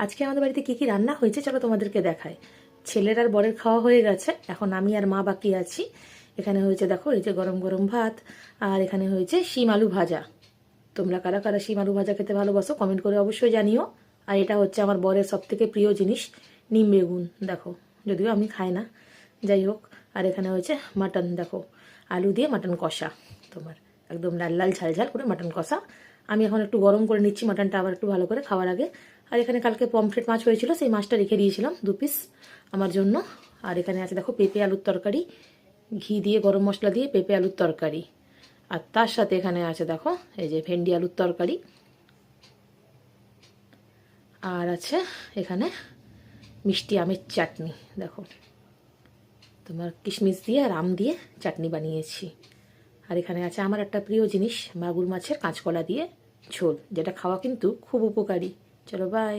আজকে আমাদের বাড়িতে কি কি রান্না হয়েছে চলো তোমাদেরকে দেখাই। ছেলের আর বরের খাওয়া হয়ে গেছে, এখন আমি আর মা বাকি আছি। এখানে হয়েছে দেখো, এই যে গরম গরম ভাত, আর এখানে হয়েছে শিম আলু ভাজা। তোমরা কারা কারা শিম আলু ভাজা খেতে ভালোবাসো কমেন্ট করে অবশ্যই জানিও। আর এটা হচ্ছে আমার বরের সব থেকে প্রিয় জিনিস, নিম বেগুন। দেখো, যদিও আমি খাই না, যাই হোক। আর এখানে হয়েছে মাটন, দেখো আলু দিয়ে মাটন কষা, তোমার একদম লাল লাল ঝাল ঝাল করে মাটন কষা। আমি এখন একটু গরম করে নিচ্ছি মাটনটা, আবার একটু ভালো করে খাওয়ার আগে। আর এখানে কালকে পমফ্রেট মাছ হয়েছিল, সেই মাছটা রেখে দিয়েছিলাম 2 পিস আমার জন্য। আর এখানে আছে দেখো পেঁপে আলুর তরকারি, ঘি দিয়ে গরম মশলা দিয়ে পেঁপে আলুর তরকারি। আর তার সাথে এখানে আছে দেখো এই যে ভেন্ডি আলুর তরকারি। আর আছে এখানে মিষ্টি আমের চাটনি, দেখো তোমার কিশমিশ দিয়ে আর আম দিয়ে চাটনি বানিয়েছি। আর এখানে আছে আমার একটা প্রিয় জিনিস, মাগুর মাছের কাঁচকলা দিয়ে ঝোল, যেটা খাওয়া কিন্তু খুব উপকারী। চলো বাই।